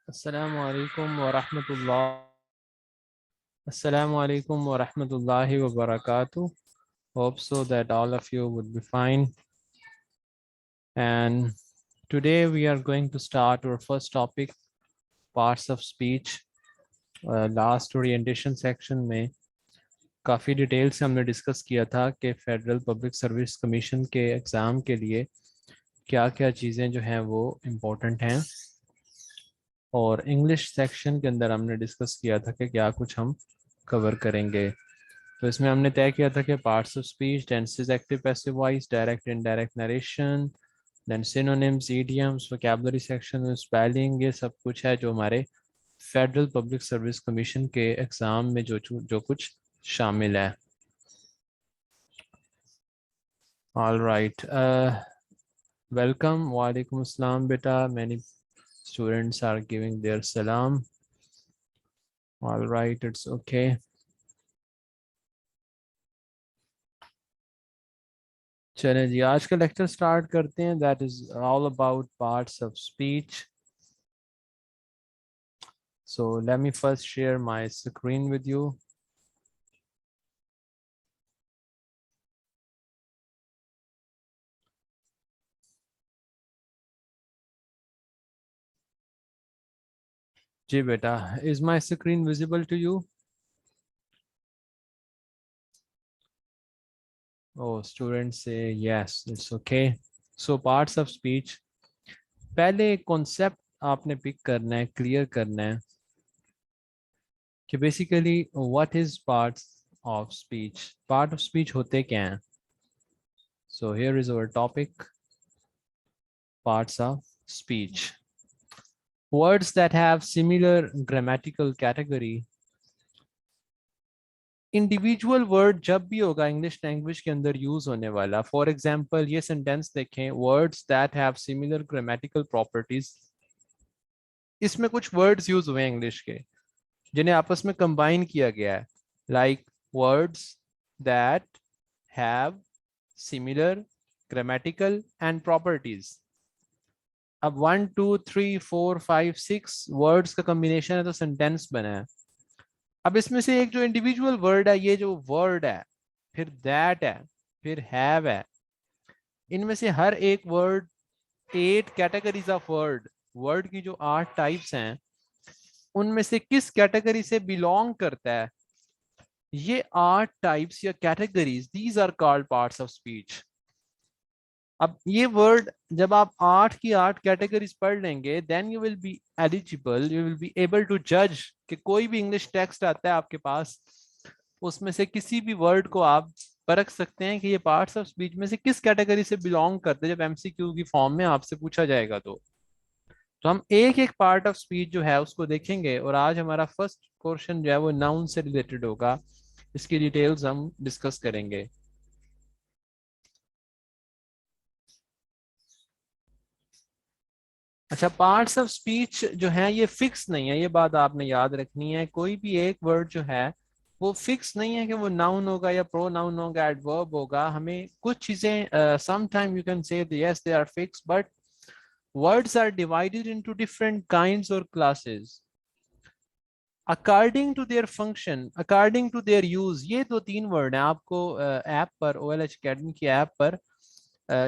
Assalamu alaikum wa rahmatullah. Assalamu alaikum wa rahmatullahi wa barakatuh. Hope so that all of you would be fine. And today we are going to start our first topic, parts of speech. Last orientation section में काफ़ी detail से हमने discuss किया था कि federal public service commission के exam के लिए क्या क्या चीज़ें जो हैं वो इम्पोर्टेंट हैं, और इंग्लिश सेक्शन के अंदर हमने डिस्कस किया था कि क्या कुछ हम कवर करेंगे। तो इसमें हमने तय किया था कि parts of speech, tenses, active passive voice, direct indirect narration, then synonyms, idioms, vocabulary section में स्पेलिंग, ये सब कुछ है जो हमारे फेडरल पब्लिक सर्विस कमीशन के एग्ज़ाम में जो कुछ शामिल है। ऑल राइट, वेलकम, वालेकुम अस्सलाम बेटा, many students are giving their सलाम। All right, it's okay. चलें जी, आज का लेक्चर स्टार्ट करते हैं। That is all about parts of speech. So let me first share my screen with you. जी बेटा, is my screen visible to you? Oh, students say yes, it's okay. So parts of speech. पहले एक concept आपने pick करना है, clear करना है कि basically what is parts of speech. Part of speech होते क्या हैं? So here is our topic, parts of speech. Words that have similar grammatical category. Individual word जब भी होगा इंग्लिश लैंग्वेज के अंदर यूज होने वाला, फॉर एग्जांपल ये सेंटेंस देखें, words that have similar grammatical properties. इसमें कुछ वर्ड्स यूज हुए हैं इंग्लिश के जिन्हें आपस में कंबाइन किया गया है, like words that have similar grammatical and properties. अब 1 2 3 4 5 6 वर्ड्स का कॉम्बिनेशन है तो सेंटेंस बना है। अब इसमें से एक जो इंडिविजुअल वर्ड है, ये जो वर्ड है, फिर दैट है, फिर हैव है, इनमें से हर एक word 8 categories of word, word की जो 8 टाइप्स हैं उनमें से किस कैटेगरी से बिलोंग करता है, ये 8 टाइप्स या categories, these are called parts of speech. अब ये वर्ड जब आप 8 की 8 कैटेगरीज पढ़ लेंगे, then you will be eligible, you will be able to जज कि कोई भी इंग्लिश टेक्स्ट आता है आपके पास, उसमें से किसी भी वर्ड को आप परख सकते हैं कि ये पार्ट्स ऑफ स्पीच में से किस कैटेगरी से बिलोंग करते हैं, जब एमसीक्यू की फॉर्म में आपसे पूछा जाएगा। तो हम एक एक पार्ट ऑफ स्पीच जो है उसको देखेंगे, और आज हमारा फर्स्ट क्वेश्चन जो है वो नाउन से रिलेटेड होगा। इसकी डिटेल्स हम डिस्कस करेंगे। अच्छा, पार्ट्स ऑफ स्पीच जो है ये फिक्स नहीं है, ये बात आपने याद रखनी है। कोई भी एक वर्ड जो है वो फिक्स नहीं है कि वो नाउन होगा या प्रोनाउन होगा, एडवर्ब होगा। हमें कुछ चीजें some time you can say yes they are fix, but words are divided into different kinds और classes according to their function, according to their use. ये दो तीन वर्ड हैं आपको ऐप पर, OLH अकेडमी की ऐप पर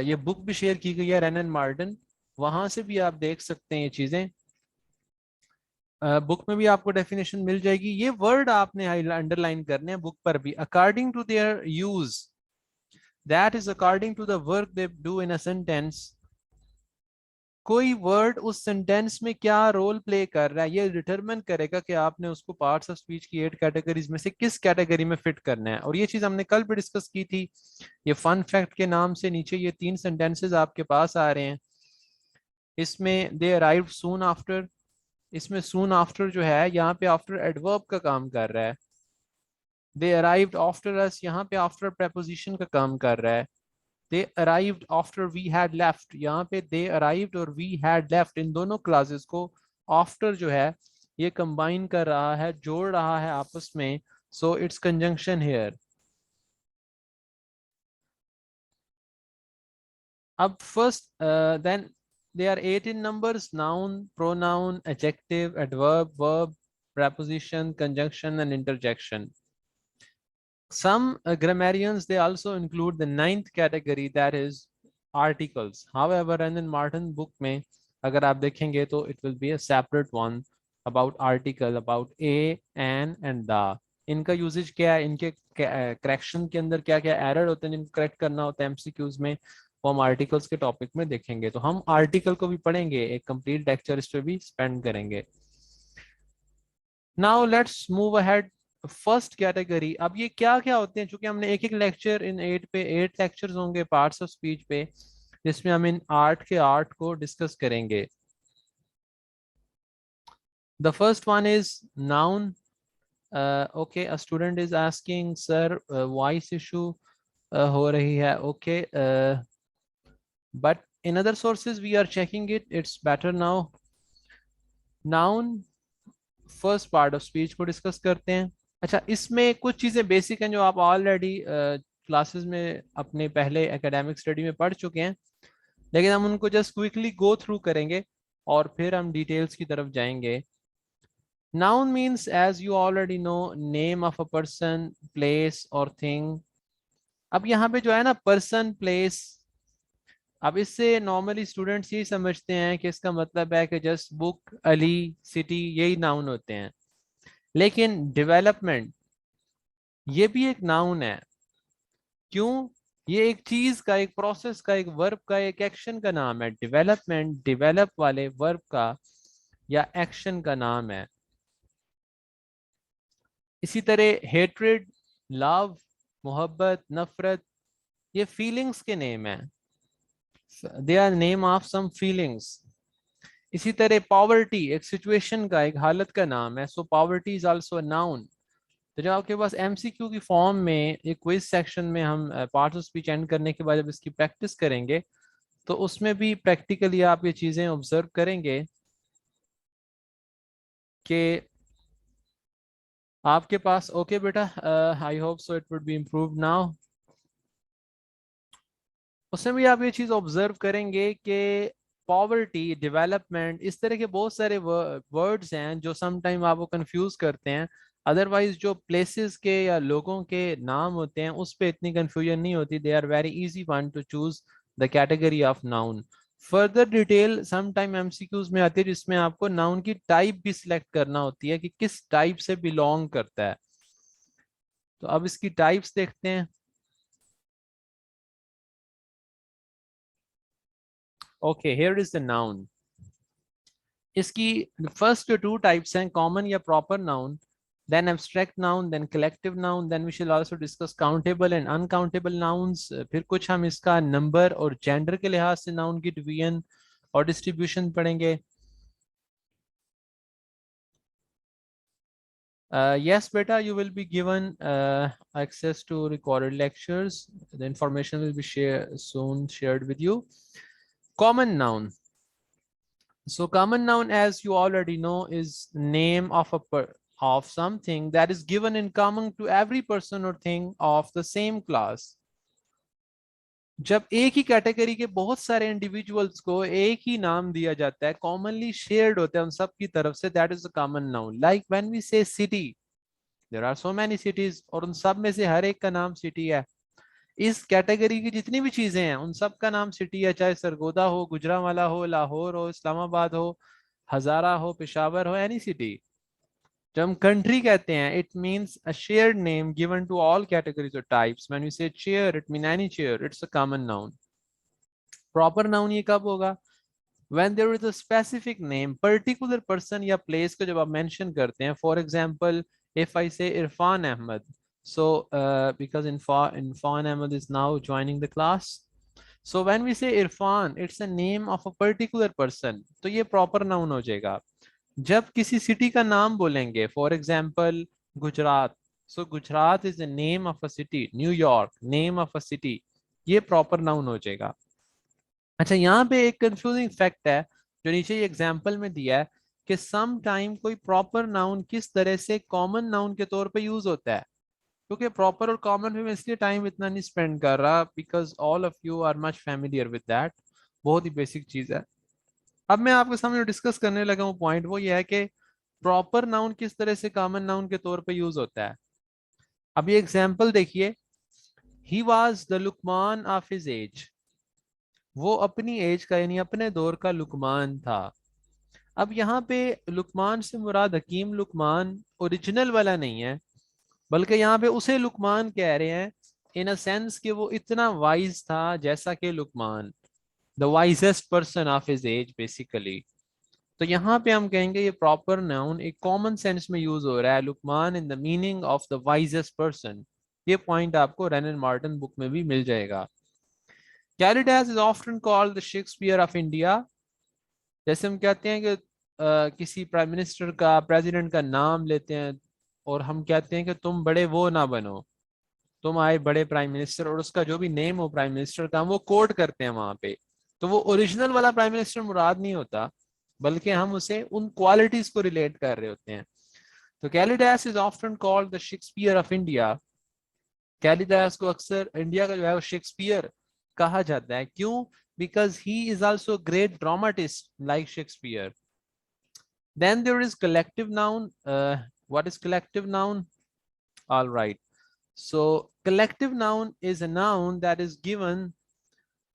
ये बुक भी शेयर की गई है, रेन एंड मार्टन, वहां से भी आप देख सकते हैं ये चीजें। बुक में भी आपको डेफिनेशन मिल जाएगी। ये वर्ड आपने अंडरलाइन करने हैं बुक पर भी, according to their use, that is according to the work they do in a sentence. कोई वर्ड उस सेंटेंस में क्या रोल प्ले कर रहा है, ये डिटरमिन करेगा कि आपने उसको पार्ट्स ऑफ स्पीच की 8 कैटेगरीज में से किस कैटेगरी में फिट करना है। और ये चीज हमने कल भी डिस्कस की थी। ये फन फैक्ट के नाम से नीचे ये 3 सेंटेंसेस आपके पास आ रहे हैं। इसमें दे अराइव्ड सून आफ्टर, इसमें सून आफ्टर जो है यहाँ पे आफ्टर एडवर्ब का काम कर रहा है। दे अराइव्ड आफ्टर अस, यहाँ पे आफ्टर preposition का काम कर रहा है। They arrived after we had left, यहाँ पे दे अराइव्ड और वी हैड लेफ्ट, इन दोनों क्लासेस को आफ्टर जो है ये कंबाइन कर रहा है, जोड़ रहा है आपस में। So it's conjunction here. अब first then they are 8 in numbers: noun, pronoun, adjective, adverb, verb, preposition, conjunction and interjection. Some grammarians, they also include the ninth category, that is articles. However, and in Martin book में अगर आप देखेंगे तो it will be a separate one about article, about a, an and the. इनका usage क्या है, इनके correction के अंदर क्या क्या एरर होते हैं जिनको करेक्ट करना होता है एमसीक्यूज में, वो हम आर्टिकल्स के टॉपिक में देखेंगे। तो हम आर्टिकल को भी पढ़ेंगे, एक कंप्लीट लेक्चर इस पे भी स्पेंड करेंगे। Now let's move ahead. First category, अब ये क्या क्या होते हैं, चूंकि हमने एक एक लेक्चर इन 8 लेक्चर्स होंगे पार्ट्स ऑफ स्पीच पे, जिसमें हम इन 8 को डिस्कस करेंगे। The first one is noun. Okay, a student is asking sir voice issue हो रही है। Okay, but in other sources we are checking it, it's better now. Noun first part of speech को discuss करते हैं। अच्छा, इसमें कुछ चीज़ें बेसिक हैं जो आप ऑलरेडी क्लासेस में अपने पहले एकेडमिक स्टडी में पढ़ चुके हैं, लेकिन हम उनको जस्ट क्विकली गो थ्रू करेंगे और फिर हम डिटेल्स की तरफ जाएंगे। Noun means, as you already know, name of a person, place और थिंग। अब यहाँ पे जो है ना पर्सन, प्लेस, अब इससे नॉर्मली स्टूडेंट्स यही समझते हैं कि इसका मतलब है कि जस्ट बुक, अली, सिटी, यही नाउन होते हैं। लेकिन डेवलपमेंट ये भी एक नाउन है। क्यों? ये एक चीज का, एक प्रोसेस का, एक वर्ब का, एक एक्शन का नाम है। डेवलपमेंट डेवलप वाले वर्ब का या एक्शन का नाम है। इसी तरह हेट्रेड, लव, मोहब्बत, नफरत, ये फीलिंग्स के नेम है। They are name of some feelings. इसी तरह पॉवर्टी एक सिचुएशन का, एक हालत का नाम है। So poverty is also a noun. तो जब आपके पास एमसीक्यू की फॉर्म में एक क्विज सेक्शन में हम पार्ट्स ऑफ स्पीच एंड करने के बाद जब इसकी प्रैक्टिस करेंगे, तो उसमें भी प्रैक्टिकली आप ये चीजें ऑब्जर्व करेंगे कि आपके पास, ओके बेटा, I hope so it would be improve now. उसमें भी आप ये चीज ऑब्जर्व करेंगे कि पॉवर्टी, डेवलपमेंट, इस तरह के बहुत सारे वर्ड्स हैं जो समटाइम आपको कंफ्यूज करते हैं। अदरवाइज जो प्लेसेस के या लोगों के नाम होते हैं उस पे इतनी कंफ्यूजन नहीं होती। They are very easy one to choose the category of noun. Further detail sometime MCQs में आती है जिसमें आपको नाउन की टाइप भी सिलेक्ट करना होती है कि किस टाइप से बिलोंग करता है। तो अब इसकी टाइप्स देखते हैं। Okay, here is the noun. इसकी फर्स्ट टू टाइप्स हैं, कॉमन या proper noun, then abstract noun, then collective noun, then we shall also discuss countable and uncountable nouns. फिर कुछ हम इसका नंबर और जेंडर के लिहाज से नाउन की डिवीजन और डिस्ट्रीब्यूशन पढ़ेंगे। Yes beta, you will be given access to recorded lectures. The information will be soon shared with you. Common noun. So common noun, as you already know, is name of of something that is given in common to every person or thing of the same class. जब एक ही category के बहुत सारे individuals को एक ही नाम दिया जाता है, कॉमनली शेयर्ड होता है उन सब की तरफ से, that is a common noun. Like when we say city, there are so many cities और उन सब में से हर एक का नाम सिटी है। इस कैटेगरी की जितनी भी चीजें हैं उन सब का नाम सिटी है, चाहे सरगोदा हो, गुजरांवाला हो, लाहौर हो, इस्लामाबाद हो, हजारा हो, पेशावर हो, एनी सिटी। जब हम कंट्री कहते हैं, it means a shared name given to all categories और types. When we say chair, it mean any chair, it's a common noun. Proper noun ये कब होगा? when there is a specific name, particular person या place को जब आप mention करते हैं। For example, if I say Irfan Ahmed, so because Irfan Ahmed is now joining the class, so when we say Irfan, it's a name of a particular person, तो ये proper noun हो जाएगा। जब किसी city का नाम बोलेंगे, for example Gujarat, so Gujarat is the name of a city, new York name of a city, ये proper noun हो जाएगा। अच्छा, यहाँ पे एक कंफ्यूजिंग फैक्ट है जो नीचे ये एग्जाम्पल में दिया है कि सम टाइम कोई प्रॉपर नाउन किस तरह से कॉमन नाउन के तौर पे यूज होता है। क्योंकि प्रॉपर और कॉमन में मैं इसलिए टाइम इतना नहीं स्पेंड कर रहा because all of you are much familiar with that. बहुत ही बेसिक चीज है। अब मैं आपके सामने डिस्कस करने लगा हूँ पॉइंट, वो ये है कि प्रॉपर नाउन किस तरह से कॉमन नाउन के तौर पे यूज होता है। अब ये एग्जाम्पल देखिए, he was the Luqman of his age, वो अपनी एज का यानी अपने दौर का लुकमान था। अब यहाँ पे लुकमान से मुराद हकीम लुकमान ओरिजिनल वाला नहीं है, बल्कि यहाँ पे उसे लुकमान कह रहे हैं इन अ सेंस कि वो इतना वाइज था जैसा कि Luqman, the wisest person of his age basically. तो यहाँ पे हम कहेंगे ये प्रॉपर नाउन एक कॉमन सेंस में यूज हो रहा है, Luqman in the meaning of the wisest person. ये पॉइंट आपको रेन एंड मार्टिन बुक में भी मिल जाएगा। Kalidas is often called the Shakespeare of India. जैसे हम कहते हैं कि किसी प्राइम मिनिस्टर का, प्रेसिडेंट का नाम लेते हैं और हम कहते हैं कि तुम बड़े वो ना बनो, तुम आए बड़े प्राइम मिनिस्टर, और उसका जो भी नेम हो प्राइम मिनिस्टर का हम वो कोट करते हैं वहां पे। तो वो ओरिजिनल वाला प्राइम मिनिस्टर मुराद नहीं होता, बल्कि हम उसे उन क्वालिटीज को रिलेट कर रहे होते हैं। तो Kalidas is often called the Shakespeare of India. Kalidas को अक्सर इंडिया का जो है वो शेक्सपियर कहा जाता है। क्यों? Because he is also great dramatist like Shakespeare. Then there is collective noun. What is collective noun? All right. So collective noun is a noun that is given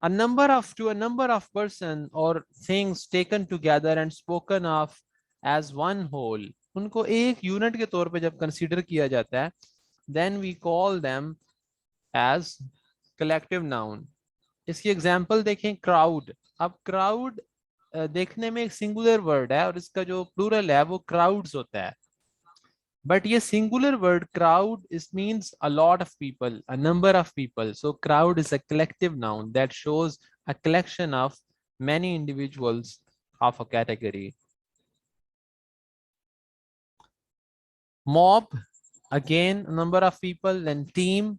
a number of to a number of person or things taken together and spoken of as one whole. उनको एक unit के तौर पे जब consider किया जाता है, then we call them as collective noun. इसकी एग्जाम्पल देखें, क्राउड। अब क्राउड देखने में एक सिंगुलर वर्ड है और इसका जो प्लूरल है वो क्राउड्स होता है, बट ये सिंगुलर वर्ड क्राउड इस means a lot of people, a number of people. So crowd is a collective noun that shows a collection of many individuals of a category. Mob, again a number of people. Then team,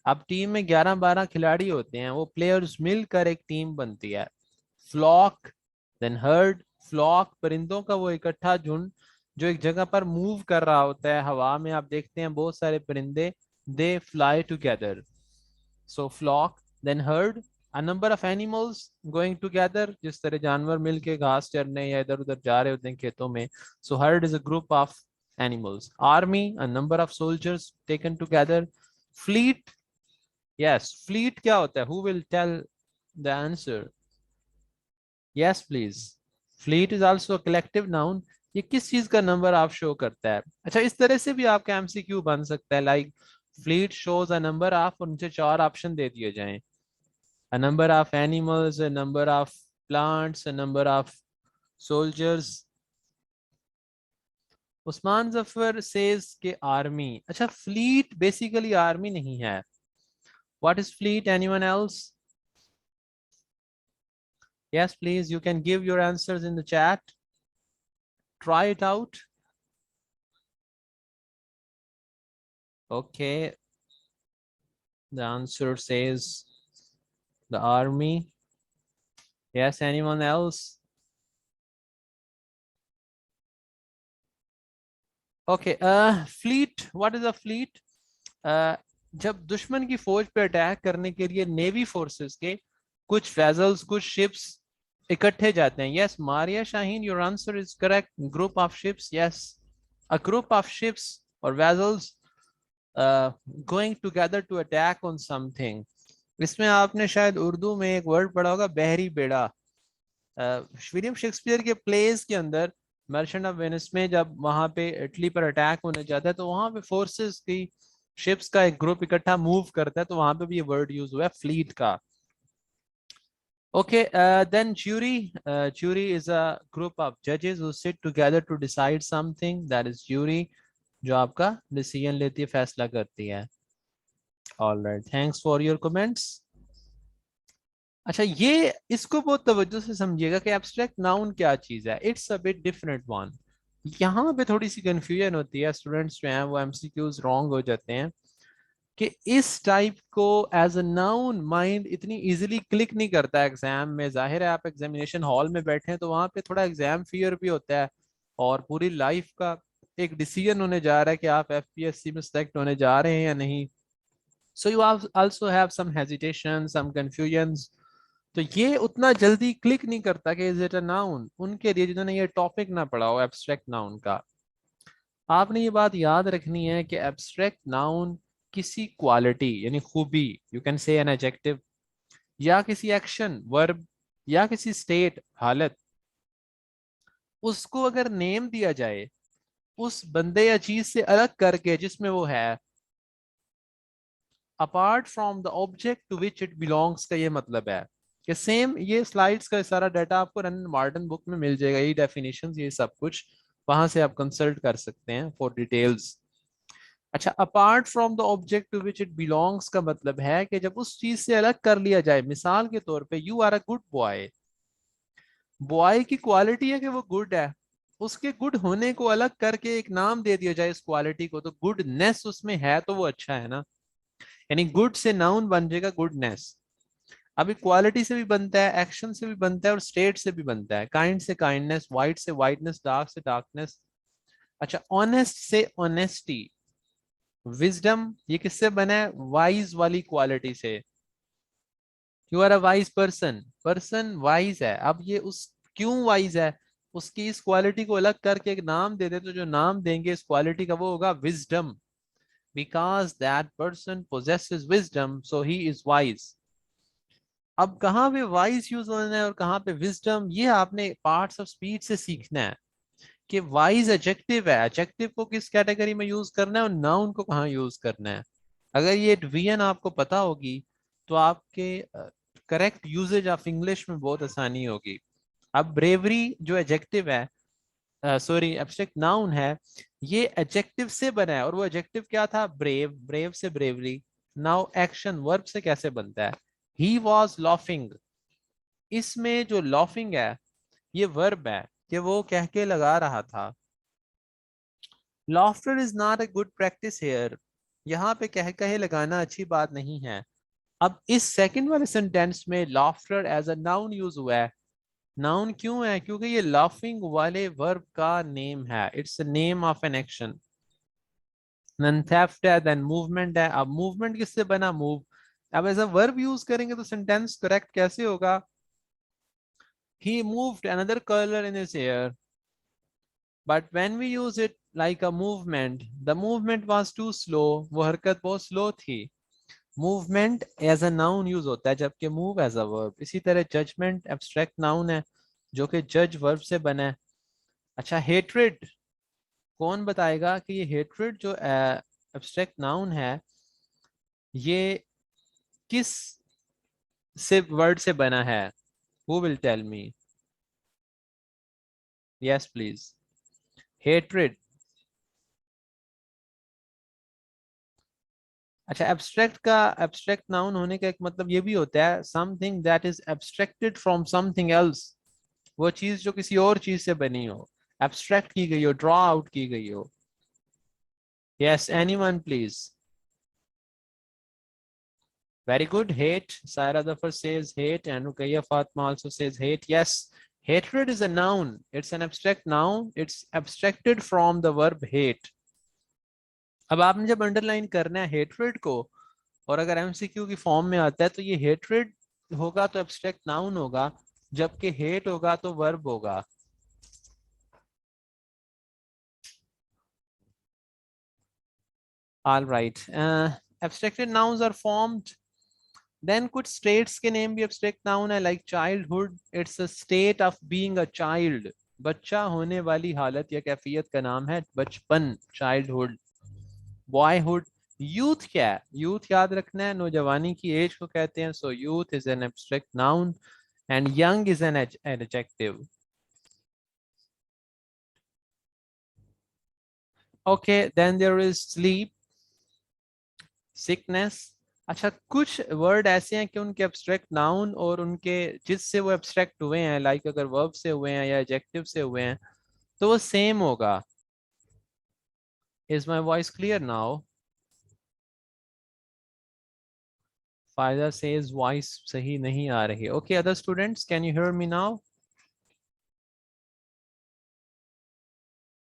अब team में 11-12 खिलाड़ी होते हैं, वो players मिलकर एक team बनती है। Flock, then heard. फ्लॉक परिंदों का वो इकट्ठा झुंड जो एक जगह पर मूव कर रहा होता है हवा में। आप देखते हैं बहुत सारे परिंदे, they fly together, so flock. Then herd, a number of animals going together, जिस तरह जानवर मिलके घास चरने या इधर उधर जा रहे होते हैं खेतों में। So herd is a group of animals. Army, a number of soldiers taken together. Fleet, yes, fleet क्या होता है? Who will tell the answer? Yes, please. Fleet is also a collective noun. ये किस चीज का नंबर आप show करता है? अच्छा, इस तरह से भी आपका एमसीक्यू बन सकता है, like fleet shows a number of, और नीचे 4 ऑप्शन दे दिए जाएं, a number of animals, a number of plants, a number of soldiers. Usman Zafar says के आर्मी। अच्छा, फ्लीट बेसिकली आर्मी नहीं है। What is fleet? Anyone else? Yes please, you can give your answers in the chat, try it out. Okay, the answer says the army. Yes, anyone else? Okay, fleet, what is a fleet? जब दुश्मन की फौज पे attack करने के लिए navy forces के कुछ वेजल्स, कुछ शिप्स इकट्ठे जाते हैं। Yes Maria Shaheen, your answer is correct. Group of ships, yes, a group of ships और vessels going together to attack on something. इसमें आपने शायद उर्दू में एक वर्ड पढ़ा होगा, बहरी बेड़ा। विलियम शेक्सपियर के प्लेस के अंदर मर्चेंट ऑफ वेनिस में जब वहां पे इटली पर अटैक होने जाता है, तो वहां पे फोर्सेस की शिप्स का एक ग्रुप इकट्ठा मूव करता है, तो वहां पे भी ये वर्ड यूज हुआ है फ्लीट का। Okay, then jury. Jury is a group of judges who sit together to decide something. That is jury, जो आपका डिसीजन लेती है, फैसला करती है। All right, thanks for your comments. अच्छा, ये इसको बहुत तवज्जो से समझिएगा कि एब्स्ट्रैक्ट नाउन क्या चीज है। It's a bit different one. यहाँ पे थोड़ी सी कंफ्यूजन होती है, स्टूडेंट्स जो हैं वो एमसीक्यूज रॉन्ग हो जाते हैं कि इस टाइप को एज अ नाउन माइंड इतनी इजीली क्लिक नहीं करता एग्जाम में। जाहिर है आप एग्जामिनेशन हॉल में बैठे हैं तो वहां पे थोड़ा एग्जाम फियर भी होता है, और पूरी लाइफ का एक डिसीजन होने जा रहा है कि आप एफपीएससी में सेलेक्ट होने जा रहे हैं या नहीं। So you also have some hesitation, some confusion, तो ये उतना जल्दी क्लिक नहीं करता कि इज इट अ नाउन उनके लिए जिन्होंने ये टॉपिक ना पढ़ा हो एब्स्ट्रैक्ट नाउन का। आपने ये बात याद रखनी है कि एब्स्ट्रैक्ट नाउन किसी क्वालिटी यानी खूबी, यू कैन से एन एडजेक्टिव, या किसी एक्शन वर्ब, या किसी स्टेट हालत, उसको अगर नेम दिया जाए उस बंदे या चीज से अलग करके जिसमें वो है, apart from the object to which it belongs का ये मतलब है कि सेम ये स्लाइड्स का सारा डाटा आपको रन मार्टिन बुक में मिल जाएगा, ये डेफिनेशंस ये सब कुछ वहां से आप कंसल्ट कर सकते हैं फॉर डिटेल्स। अच्छा, apart from the object to which it belongs का मतलब है कि जब उस चीज से अलग कर लिया जाए, मिसाल के तौर पे you are a good boy, boy की क्वालिटी है कि वो गुड है, उसके गुड होने को अलग करके एक नाम दे दिया जाए इस क्वालिटी को, तो गुडनेस उसमें है तो वो अच्छा है ना। यानी गुड से नाउन बन जाएगा गुडनेस। अभी क्वालिटी से भी बनता है, एक्शन से भी बनता है, और स्टेट से भी बनता है, काइंड से काइंडनेस, वाइट से वाइटनेस, डार्क से डार्कनेस। अच्छा, ऑनेस्ट से ऑनेस्टी, विजडम ये किससे बना है, वाइज वाली क्वालिटी से। You are a wise person, person wise है। अब ये उस क्यों वाइज है, उसकी इस क्वालिटी को अलग करके एक नाम दे दे, तो जो नाम देंगे इस क्वालिटी का वो होगा wisdom, because that person possesses wisdom so he is wise। अब कहाँ पे वाइज यूज होना है और कहाँ पे विजडम, ये आपने पार्ट्स ऑफ स्पीच से सीखना है कि वाइज एडजेक्टिव है, एडजेक्टिव को किस कैटेगरी में यूज करना है और नाउन को कहाँ यूज करना है। अगर ये डिवीजन आपको पता होगी तो आपके करेक्ट यूजेज ऑफ इंग्लिश में बहुत आसानी होगी। अब ब्रेवरी जो एडजेक्टिव है, सॉरी एब्स्ट्रैक्ट नाउन है, ये एडजेक्टिव से बना है, और वो एडजेक्टिव क्या था, ब्रेव, ब्रेव से ब्रेवरी। नाउ एक्शन वर्ब से कैसे बनता है, ही वॉज लॉफिंग, इसमें जो लॉफिंग है ये वर्ब है कि वो कह के लगा रहा था। Laughter is not a good practice here, यहाँ पे कह कहे लगाना अच्छी बात नहीं है। अब इस सेकंड वाले सेंटेंस में laughter as a noun use हुआ है। नाउन क्यों है, क्योंकि ये लाफिंग वाले वर्ब का नेम है, it's name of an action. Then theft है, देन मूवमेंट है। अब मूवमेंट किससे बना, मूव। अब एज अ वर्ब यूज करेंगे तो सेंटेंस करेक्ट कैसे होगा, he moved another color in his hair, but when we use it like a movement, the movement was too slow, वो हरकत बहुत स्लो थी। Movement as a noun use होता है, जबकि मूव एज अ वर्ब। इसी तरह जजमेंट एब्स्ट्रैक्ट नाउन है जो कि जज वर्ब से बना है। अच्छा, हेट्रेड, कौन बताएगा कि ये हेट्रेड जो एब्स्ट्रैक्ट नाउन है ये किस से वर्ड से बना है, who will tell me, yes please. Hatred. अच्छा, एब्स्ट्रैक्ट का, एब्स्ट्रैक्ट नाउन होने का एक मतलब ये भी होता है something that is abstracted from something else, वो चीज जो किसी और चीज से बनी हो, एब्स्ट्रैक्ट की गई हो, ड्रॉ आउट की गई हो। Yes, anyone please. Very good. Hate. Sarah Zafar says hate, and Rukaiya Fatma also says hate. Yes, hatred is a noun. It's an abstract noun. It's abstracted from the verb hate. अब आपने जब underline करना है hatred को, और अगर MCQ की form में आता है तो ये हेट्रेड होगा तो एब्स्ट्रैक्ट नाउन होगा, जबकि हेट होगा तो वर्ब होगा। All right, abstracted nouns are formed. Then कुछ स्टेट्स के नेम भी एब्स्ट्रैक्ट नाउन है, like childhood, it's a state of being a child, बच्चा होने वाली हालत या कैफियत का नाम है बचपन, चाइल्डहुड। बॉयहुड, यूथ क्या है, यूथ याद रखना है नौजवानी की एज को कहते हैं, so youth is an abstract noun and young is an adjective. Okay, then there is sleep, sickness. अच्छा, कुछ वर्ड ऐसे हैं कि उनके एब्स्ट्रैक्ट नाउन और उनके जिससे वो एब्स्ट्रैक्ट हुए हैं, लाइक अगर वर्ब से हुए हैं या एडजेक्टिव से हुए हैं तो वो सेम होगा। Is my voice clear now? फायदा सेज वॉइस सही नहीं आ रही। Okay, other students can you hear me now?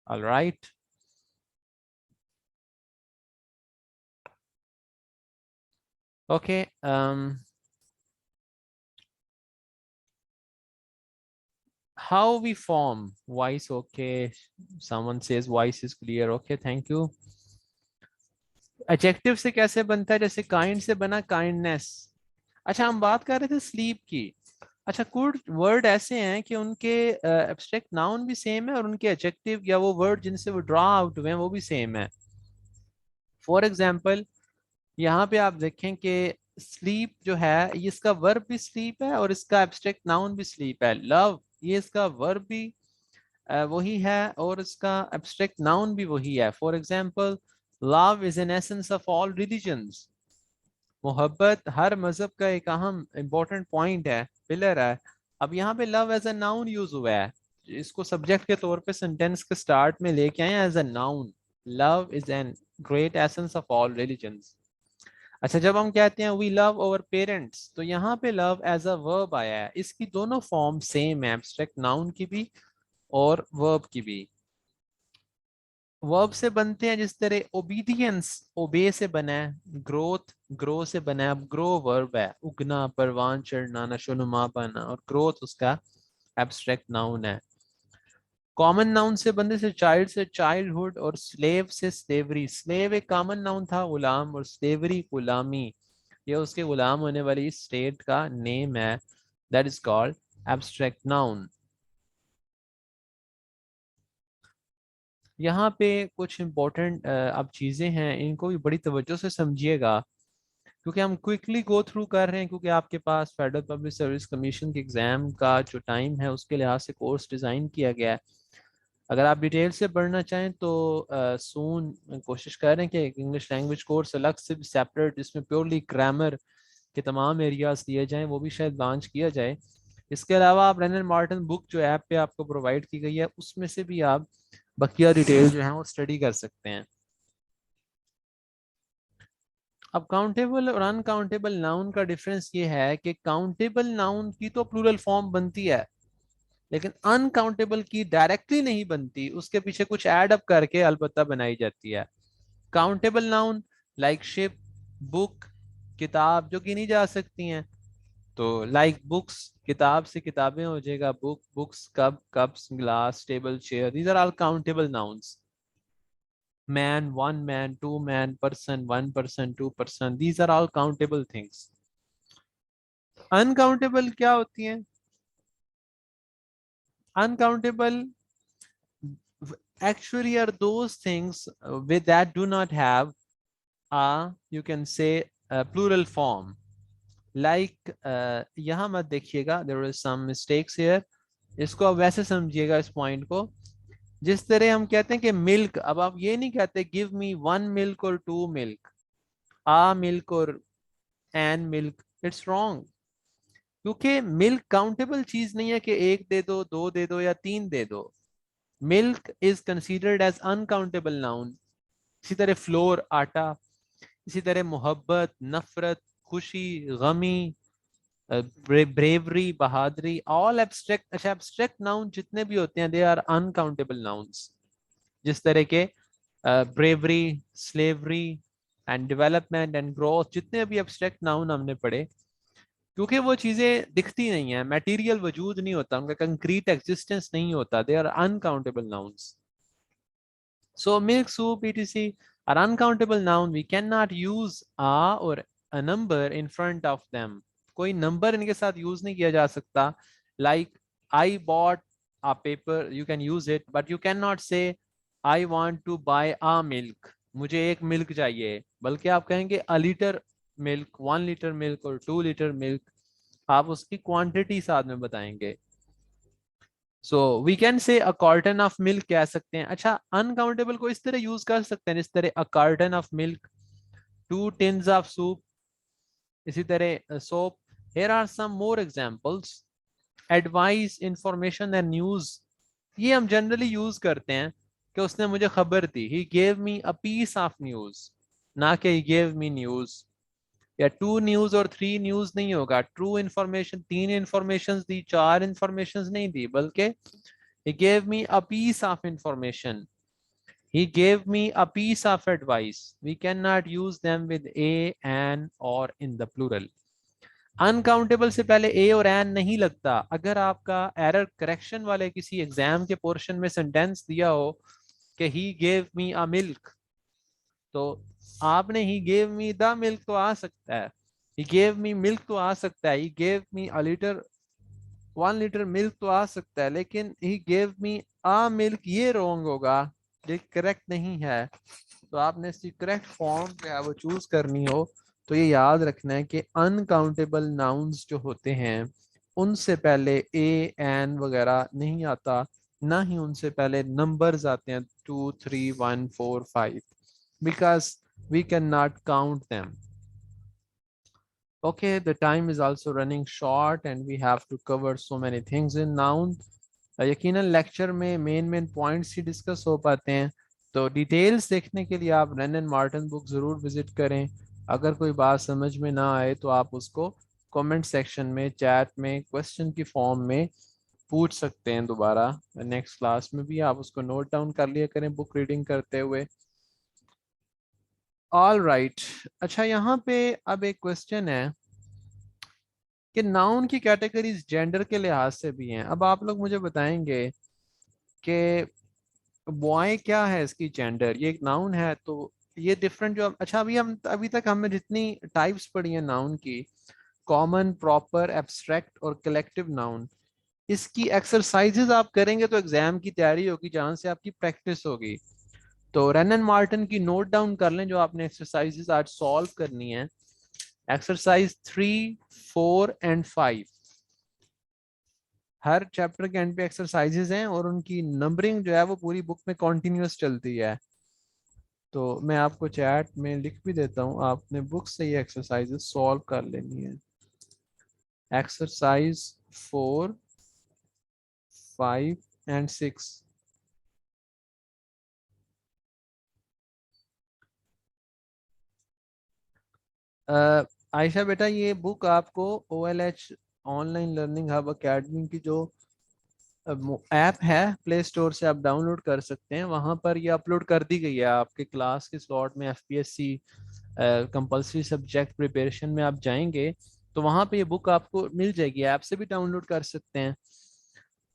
All right. Okay, how we form voice. Okay, someone says voice is clear. Okay, thank you. Adjective से कैसे बनता है? जैसे kind से बना काइंडनेस। अच्छा, हम बात कर रहे थे स्लीप की। अच्छा, कुछ वर्ड ऐसे हैं कि उनके एब्स्ट्रैक्ट नाउन भी सेम है और उनके एडजेक्टिव या वो वर्ड जिनसे वो ड्रॉ आउट हुए हैं वो भी सेम है। फॉर एग्जाम्पल, यहाँ पे आप देखें कि स्लीप जो है ये इसका वर्ब भी स्लीप है और इसका एब्स्ट्रैक्ट नाउन भी स्लीप है। लव, ये इसका वर्ब भी वही है और इसका एब्स्ट्रैक्ट नाउन भी वही है। For example, love is N essence of all religions. मोहब्बत हर मजहब का एक अहम इंपॉर्टेंट पॉइंट है, पिलर है। अब यहाँ पे love as a noun use हुआ है, इसको सब्जेक्ट के तौर पे सेंटेंस के स्टार्ट में लेके आए as a noun. Love is an great essence of all religions. अच्छा, जब हम कहते हैं वी लव अवर पेरेंट्स, तो यहाँ पे लव एज अ वर्ब आया है। इसकी दोनों फॉर्म सेम है, एब्स्ट्रैक्ट नाउन की भी और वर्ब की भी। वर्ब से बनते हैं जिस तरह ओबीडियंस ओबे से बना है, ग्रोथ ग्रो से बना है। अब ग्रो वर्ब है, उगना, परवान चढ़ना, नशोनुमा पाना, और ग्रोथ उसका एब्स्ट्रैक्ट नाउन है। कॉमन नाउन से बनने से चाइल्ड से चाइल्डहुड और स्लेव से स्लेवरी। स्लेव एक कॉमन नाउन था, गुलाम, और स्लेवरी गुलामी, ये उसके गुलाम होने वाली स्टेट का नेम है। That is called abstract noun. यहाँ पे कुछ इंपॉर्टेंट अब चीज़ें हैं, इनको भी बड़ी तवज्जो से समझिएगा क्योंकि हम क्विकली गो थ्रू कर रहे हैं, क्योंकि आपके पास फेडरल पब्लिक सर्विस कमीशन के एग्ज़ाम का जो टाइम है उसके लिहाज से कोर्स डिज़ाइन किया गया है। अगर आप डिटेल से पढ़ना चाहें तो सून कोशिश कर रहे हैं कि इंग्लिश लैंग्वेज कोर्स अलग से भी सेपरेट, जिसमें प्योरली ग्रामर के तमाम एरियाज दिए जाएं, वो भी शायद लॉन्च किया जाए। इसके अलावा आप रेनन मार्टिन बुक जो ऐप पे आपको प्रोवाइड की गई है उसमें से भी आप बकिया डिटेल जो है वो स्टडी कर सकते हैं। अब काउंटेबल और अनकाउंटेबल नाउन का डिफरेंस ये है कि काउंटेबल नाउन की तो प्लूरल फॉर्म बनती है, लेकिन अनकाउंटेबल की डायरेक्टली नहीं बनती, उसके पीछे कुछ ऐड अप करके अलबत्ता बनाई जाती है। Countable noun like ship, book, किताब जो गिनी जा सकती हैं, तो लाइक बुक्स, किताब से किताबें हो जाएगा, book books, cup cups, glass, table, chair, these are all countable nouns. man, one man, two man, person, two person, these are all countable things. Uncountable क्या होती हैं? Uncountable actually are those things with that do not have a, you can say, a plural form. Like यहाँ मत देखिएगा, there is some mistakes here. इसको आप वैसे समझिएगा इस पॉइंट को, जिस तरह हम कहते हैं कि मिल्क, अब आप ये नहीं कहते गिव मी वन मिल्क और टू मिल्क, आ मिल्क और एन मिल्क, इट्स रॉन्ग। क्योंकि मिल्क काउंटेबल चीज नहीं है कि एक दे दो दे दो या तीन दे दो। Milk is considered as uncountable noun. इसी तरह फ्लोर, आटा, इसी तरह मोहब्बत, नफरत, खुशी, गमी, ब्रेवरी, बहादुरी, ऑल एब्स्ट्रैक्ट। अच्छा, एब्स्ट्रैक्ट नाउन जितने भी होते हैं दे आर अनकाउंटेबल नाउन्स। जिस तरह के bravery, slavery and development and growth, जितने भी एब्स्ट्रैक्ट नाउन हमने पढ़े, क्योंकि वो चीजें दिखती नहीं है, मटेरियल वजूद नहीं होता, उनका कंक्रीट एग्जिस्टेंस नहीं होता, they are uncountable nouns. So milk, soup, etc are uncountable noun. We cannot use a or a number in front of them. कोई नंबर इनके साथ यूज नहीं किया जा सकता। Like I bought a paper, you can use it, but you cannot say I want to buy a milk. मुझे एक milk चाहिए, बल्कि आप कहेंगे a liter milk, 1 liter milk और 2 liter milk, आप उसकी क्वांटिटी साथ में बताएंगे। So we can say a carton of milk कह सकते हैं। अच्छा, अनकाउंटेबल को इस तरह यूज कर सकते हैं, इस तरह a carton of milk, 2 tins of soup, इसी तरह soap. Here are some more examples. Advice, information and news, ये हम जनरली यूज करते हैं कि उसने मुझे खबर दी, he gave me a piece of news, ना कि ही गेव मी न्यूज। या 2 न्यूज और 3 न्यूज नहीं होगा, ट्रू इंफॉर्मेशन, 3 इंफॉर्मेशन दी, 4 इंफॉर्मेशन नहीं दी, बल्कि he gave me a piece of information, he gave me a piece of advice. We cannot use them with a, an, or in the plural. Uncountable से पहले ए और N नहीं लगता। अगर आपका error correction वाले किसी एग्जाम के पोर्शन में सेंटेंस दिया हो कि ही गेव मी अ मिल्क, तो आपने ही गेव मी द मिल्क तो आ सकता है, ही गेव मी मिल्क तो आ सकता है, he gave me a litre 1 litre milk तो आ सकता है, लेकिन he gave me a milk ये रॉन्ग होगा, ये करेक्ट नहीं है। तो आपने इसकी करेक्ट फॉर्म जो है वो चूज करनी हो, तो ये याद रखना है कि अनकाउंटेबल नाउन्स जो होते हैं उनसे पहले ए एन वगैरह नहीं आता, ना ही उनसे पहले नंबर्स आते हैं 2 3 1 4 5, because we can not count them. Okay, the time is also running short and we have to cover so many things in noun. यकीनन लेक्चर में मेन पॉइंट्स ही डिस्कस हो पाते हैं, तो डिटेल्स देखने के लिए आप रन एंड मार्टिन बुक ज़रूर विजिट करें। अगर कोई बात समझ में ना आए तो आप उसको कमेंट सेक्शन में, चैट में, क्वेश्चन की फॉर्म में पूछ सकते हैं दोबारा। नेक्स्ट क्लास में भी आप उसको नोट डाउन कर लिया करें बुक रीडिंग करते हुए। ऑल राइट, अच्छा यहाँ पे अब एक क्वेश्चन है कि नाउन की कैटेगरीज जेंडर के लिहाज से भी हैं। अब आप लोग मुझे बताएंगे कि बॉय क्या है, इसकी जेंडर, ये एक नाउन है तो ये डिफरेंट जो, अच्छा अभी तक हमने जितनी टाइप्स पढ़ी हैं नाउन की, कॉमन, प्रॉपर, एब्स्ट्रैक्ट और कलेक्टिव नाउन, इसकी एक्सरसाइजेज आप करेंगे तो एग्जाम की तैयारी होगी जहां से आपकी प्रैक्टिस होगी। तो रन एंड मार्टिन की नोट डाउन कर लें जो आपने एक्सरसाइजेज आज सॉल्व करनी है। एक्सरसाइज 3 4 एंड 5, हर चैप्टर के एंड पे एक्सरसाइजेज हैं और उनकी नंबरिंग जो है वो पूरी बुक में कॉन्टिन्यूस चलती है। तो मैं आपको चैट में लिख भी देता हूँ, आपने बुक से ये एक्सरसाइजेज सॉल्व कर लेनी है। Exercise 4 5 and 6। आयशा बेटा, ये बुक आपको OLH online learning hub academy की जो ऐप है प्ले स्टोर से आप डाउनलोड कर सकते हैं, वहां पर ये अपलोड कर दी गई है आपके क्लास के स्लॉट में। FPSC कंपलसरी सब्जेक्ट प्रिपरेशन में आप जाएंगे तो वहां पे ये बुक आपको मिल जाएगी, ऐप से भी डाउनलोड कर सकते हैं।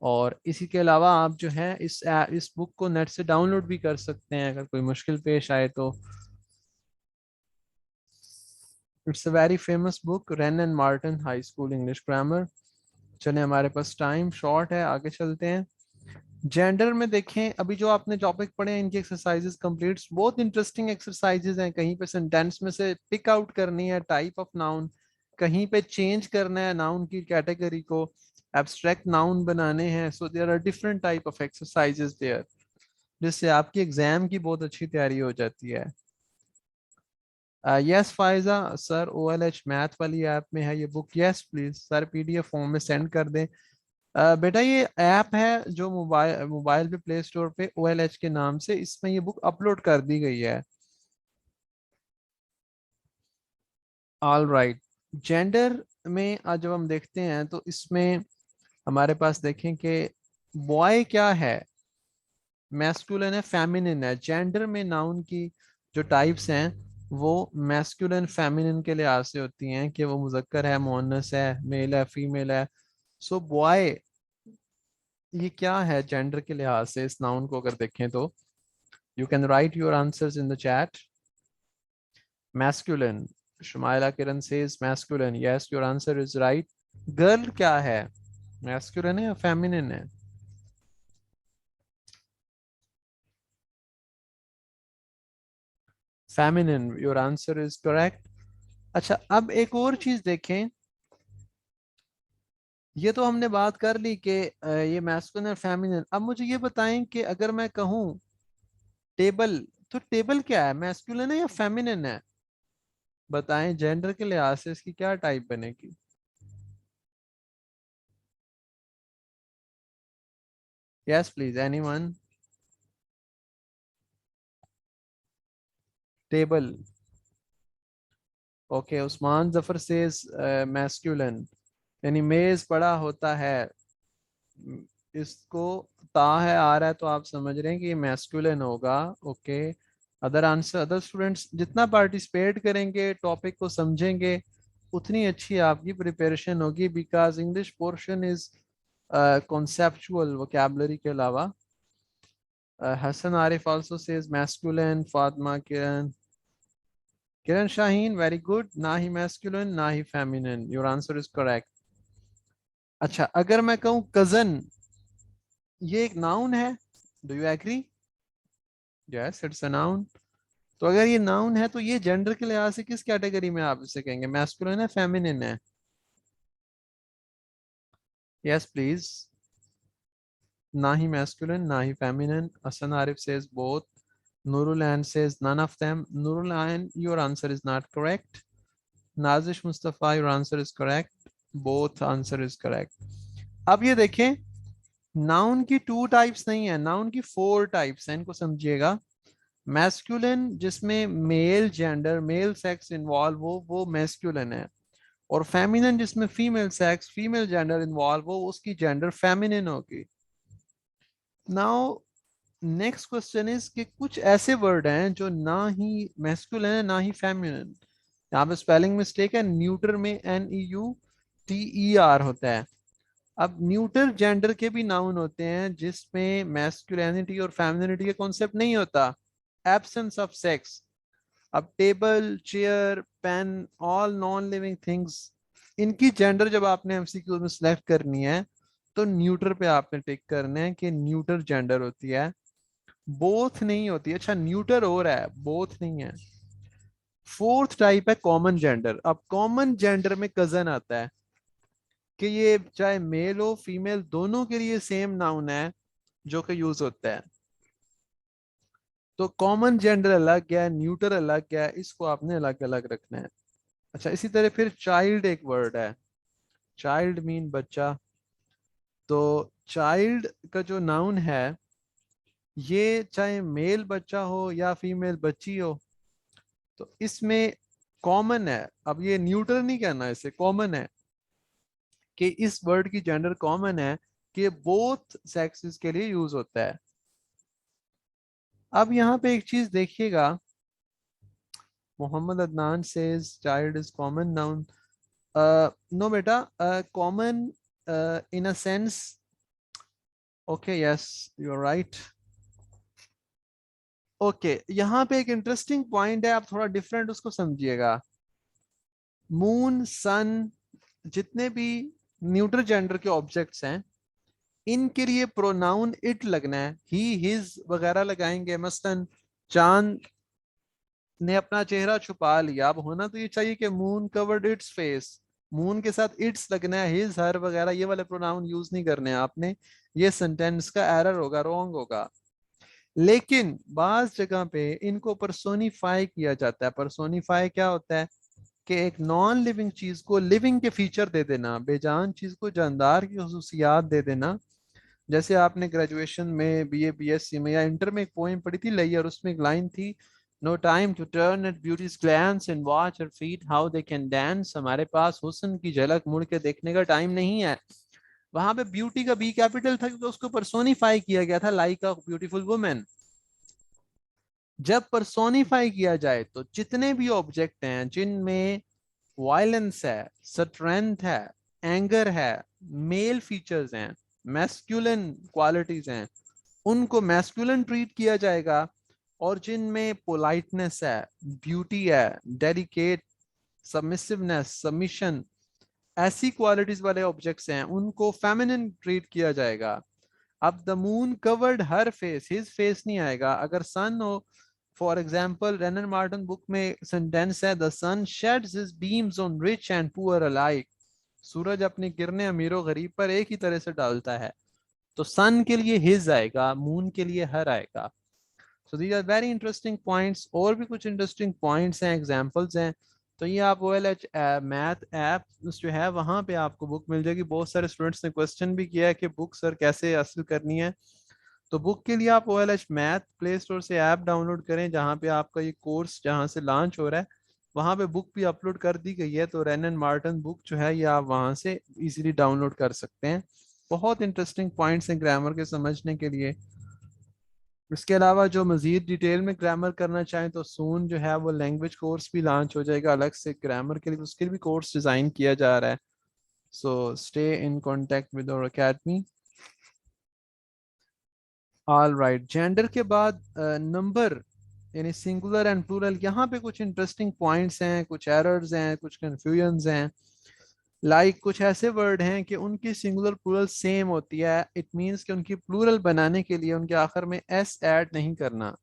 और इसी के अलावा आप जो है इस बुक को नेट से डाउनलोड भी कर सकते हैं अगर कोई मुश्किल पेश आए तो। It's a very famous book, rain and Martin high school English grammar. चले, हमारे पास टाइम शॉर्ट है, आगे चलते हैं। जेंडर में देखें, अभी जो आपने टॉपिक पढ़े हैं इनकी एक्सरसाइजेस कंप्लीट, बहुत इंटरेस्टिंग एक्सरसाइजेस हैं। कहीं पे सेंटेंस में से पिक आउट करनी है टाइप ऑफ नाउन, कहीं पे चेंज करना है नाउन की कैटेगरी को, एब्स्ट्रैक्ट नाउन बनाने हैं। So there are different type of exercises there, जिससे आपकी एग्जाम की बहुत अच्छी तैयारी हो जाती है। Yes Faiza sir, OLH math वाली ऐप में है ये book. Yes please sir, PDF form में सेंड कर दें। बेटा ये ऐप है जो मोबाइल मोबाइल पे प्ले स्टोर पे OLH के नाम से, इसमें ये बुक अपलोड कर दी गई है। ऑल राइट, जेंडर में आज जब हम देखते हैं तो इसमें हमारे पास देखें कि बॉय क्या है, मैस्कुलिन है, फेमिनिन है। जेंडर में नाउन की जो टाइप्स हैं वो मैस्कुलिन फेमिनिन के लिहाज से होती हैं कि वो मुजक्कर है, मुअन्नस है, मेल है, फीमेल है। सो बॉय ये क्या है जेंडर के लिहाज से, इस नाउन को अगर देखें तो you can write your answers in the chat. Masculine, Shumaila Kiran says masculine, yes your answer is right. Girl क्या है, मैस्कुलिन है या फेमिनिन है? Feminine, your answer is correct. अच्छा, अब एक और चीज देखें, ये तो हमने बात कर ली कि ये मैस्कुलिन और फेमिनिन। अब मुझे ये बताएं कि अगर मैं कहूँ टेबल, तो टेबल क्या है, मैस्कुलिन है या फेमिनिन है? बताएं, जेंडर के लिहाज से इसकी क्या टाइप बनेगी? Yes please, anyone? Table. Okay, Usman Zafar says masculine, यानी मेज बड़ा होता है। इसको ता है आ रहा है तो आप समझ रहे हैं कि ये मैस्कुलिन होगा। Okay, other answer, other students जितना पार्टिसिपेट करेंगे, टॉपिक को समझेंगे, उतनी अच्छी आपकी प्रिपरेशन होगी, because English portion is conceptual vocabulary के अलावा. Hasan Arif also says masculine. Fatima Kiran, Kiran Shaheen, very good. ना ही मैस्कुलिन ना ही feminine, your answer is correct. अच्छा, अगर मैं कहूं कजन, ये एक नाउन है, do you agree? Yes, it's a noun. तो अगर ये नाउन है तो ये जेंडर के लिहाज से किस कैटेगरी में आप इसे कहेंगे, मैस्कुलिन है फेमिनिन है? Yes please. ना ही मैस्कुलिन ना ही feminine. Hasan Arif says both. Nurul Ain says none of them. Nurul Ain, your answer is not correct. Nazish Mustafa, your answer is correct. Both answer is correct. अब ये देखें, noun की 2 types नहीं है, नाउन की 4 टाइप्स हैं, इनको समझिएगा. मैस्कुलिन जिसमें male gender, male sex involve हो, वो मैस्कुलिन है. और फेमिनिन जिसमें female sex, female gender involve हो, उसकी जेंडर फेमिनिन होगी. नाउ नेक्स्ट क्वेश्चन इज कि कुछ ऐसे वर्ड हैं जो ना ही मैस्कुलिन है ना ही फेमिनिन. यहाँ पे स्पेलिंग मिस्टेक है, न्यूटर में NEUTER होता है. अब न्यूटर जेंडर के भी नाउन होते हैं जिसमें मैस्कुलिनिटी और फेमिनिटी का कॉन्सेप्ट नहीं होता, एब्सेंस ऑफ सेक्स. अब table, chair, pen, all non living things, इनकी जेंडर जब आपने एमसीक्यू में सिलेक्ट करनी है तो न्यूटर पे आपने टिक करना है कि न्यूटर जेंडर होती है, बोथ नहीं होती. अच्छा, न्यूटर हो रहा है, बोथ नहीं है. फोर्थ टाइप है कॉमन जेंडर. अब कॉमन जेंडर में कजन आता है कि ये चाहे मेल हो फीमेल, दोनों के लिए सेम नाउन है जो कि यूज होता है. तो कॉमन जेंडर अलग है, न्यूटर अलग है, इसको आपने अलग अलग रखना है. अच्छा, इसी तरह फिर चाइल्ड एक वर्ड है. चाइल्ड मीन बच्चा. तो चाइल्ड का जो नाउन है, ये चाहे मेल बच्चा हो या फीमेल बच्ची हो, तो इसमें कॉमन है. अब ये न्यूट्रल नहीं कहना, इसे कॉमन है कि इस वर्ड की जेंडर कॉमन है कि बोथ सेक्सेस के लिए यूज होता है. अब यहाँ पे एक चीज देखिएगा, Mohammad Adnan says child is common noun. No बेटा, common in a sense. Okay, yes, you are right. Okay, यहाँ पे एक इंटरेस्टिंग पॉइंट है, आप थोड़ा डिफरेंट उसको समझिएगा. मून, सन, जितने भी न्यूट्रल जेंडर के ऑब्जेक्ट्स हैं, इनके लिए प्रोनाउन इट लगना है, ही हिज वगैरह लगाएंगे. मसलन चांद ने अपना चेहरा छुपा लिया, अब होना तो ये चाहिए कि moon covered its face, moon के साथ इट्स लगना है, हिज हर वगैरह ये वाले प्रोनाउन यूज नहीं करने हैं आपने. ये सेंटेंस का एरर होगा, रॉन्ग होगा. लेकिन बाज जगह पे इनको पर्सोनिफाई किया जाता है. पर्सोनिफाई क्या होता है कि एक नॉन लिविंग चीज को लिविंग के फीचर दे देना, बेजान चीज को जानदार की खसूसियात दे देना. जैसे आपने ग्रेजुएशन में BA BSc में या इंटर में एक पोएम पढ़ी थी लई, और उसमें एक लाइन थी, no time to turn at beauty's glance and watch her feet how they can dance. हमारे पास हुस्न की झलक मुड़ के देखने का टाइम नहीं है. वहां पे ब्यूटी का B कैपिटल था क्योंकि उसको पर्सोनिफाई किया गया था लाइक अ ब्यूटीफुल वुमेन. जब पर्सोनिफाई किया जाए तो जितने भी ऑब्जेक्ट हैं जिनमें वायलेंस है, स्ट्रेंथ है, एंगर है, मेल फीचर्स हैं, मैस्कुलिन क्वालिटीज हैं, उनको मैस्कुलिन ट्रीट किया जाएगा. और जिनमें पोलाइटनेस है, ब्यूटी है, डेडिकेट, सबमिसिवनेस, सबमिशन, ऐसी क्वालिटीज वाले ऑब्जेक्ट्स हैं, उनको फेमिनिन ट्रीट किया जाएगा. अब the moon covered her face, his face नहीं आएगा. अगर सन हो, for example Wren and Martin book में सेंटेंस है, the sun sheds his beams on rich and poor alike. सूरज अपनी किरणें अमीरों गरीब पर एक ही तरह से डालता है. तो सन के लिए हिज आएगा, मून के लिए हर आएगा. So these are very interesting points. और भी कुछ इंटरेस्टिंग पॉइंट्स हैं, एग्जांपल्स हैं. तो ये आप OLH मैथ ऐप जो है वहां पे आपको बुक मिल जाएगी. बहुत सारे स्टूडेंट्स ने क्वेश्चन भी किया है कि बुक सर कैसे हासिल करनी है. तो बुक के लिए आप OLH मैथ प्ले स्टोर से ऐप डाउनलोड करें, जहाँ पे आपका ये कोर्स जहाँ से लॉन्च हो रहा है वहाँ पे बुक भी अपलोड कर दी गई है. तो रेन एंड मार्टिन बुक जो है ये आप वहाँ से इजीली डाउनलोड कर सकते हैं. बहुत इंटरेस्टिंग पॉइंट्स हैं ग्रामर के समझने के लिए. इसके अलावा जो मज़ीद डिटेल में ग्रामर करना चाहें तो सून जो है वो लैंग्वेज कोर्स भी लॉन्च हो जाएगा अलग से ग्रामर के लिए, उसके लिए भी कोर्स डिज़ाइन किया जा रहा है। So stay in contact with our academy. All right, gender के बाद नंबर यानी सिंगुलर एंड प्लूरल, यहाँ पे कुछ इंटरेस्टिंग पॉइंट्स हैं, कुछ एरर्स हैं, कुछ कंफ्यूजन्स हैं। कुछ ऐसे वर्ड हैं कि उनकी सिंगुलर प्लूरल सेम होती है, इट मींस कि उनकी प्लूरल बनाने के लिए उनके आखिर में एस ऐड नहीं करना।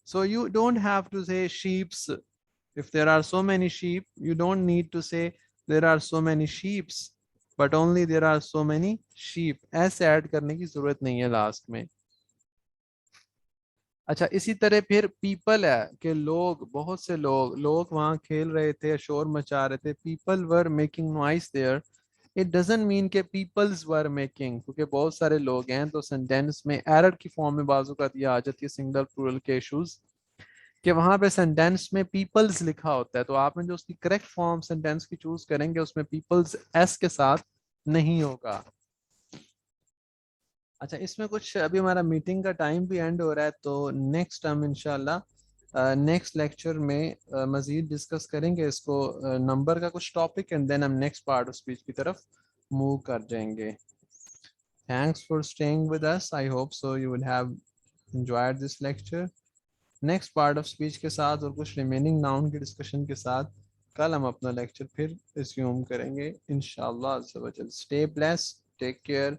So you don't have to say sheeps, if there are so many sheep you don't need to say there are so many sheeps, but only there are so many sheep, ऐसे add करने की जरूरत नहीं है last में। अच्छा, इसी तरह फिर पीपल है कि लोग, बहुत से लोग, वहां खेल रहे थे, शोर मचा रहे थे, people were making noise there. It doesn't mean के पीपल्स वर मेकिंग, क्योंकि बहुत सारे लोग हैं तो सेंटेंस में एरर की फॉर्म में बाजू का दिया आ जाती है सिंगल प्लूरल के इशूज, कि वहां पे सेंटेंस में पीपल्स लिखा होता है, तो आपने जो उसकी करेक्ट फॉर्म सेंटेंस की चूज करेंगे उसमें पीपल्स एस के साथ नहीं होगा। अच्छा, इसमें कुछ अभी हमारा मीटिंग का टाइम भी एंड हो रहा है, तो नेक्स्ट हम इंशाल्लाह नेक्स्ट लेक्चर में मजीद डिस्कस करेंगे इसको, नंबर का कुछ टॉपिक, एंड देन हम नेक्स्ट पार्ट ऑफ स्पीच की तरफ मूव कर जाएंगे। Thanks for staying with us, I hope so you will have enjoyed this lecture. Next part of speech के साथ और कुछ रिमेनिंग नाउन के डिस्कशन के साथ कल हम अपना लेक्चर फिर रिज्यूम करेंगे इंशाल्लाह अज़्ज़ा वजल। स्टे ब्लेस्ड, टेक केयर,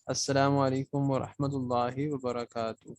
अस्सलामु अलैकुम व रहमतुल्लाहि व बरकातहू।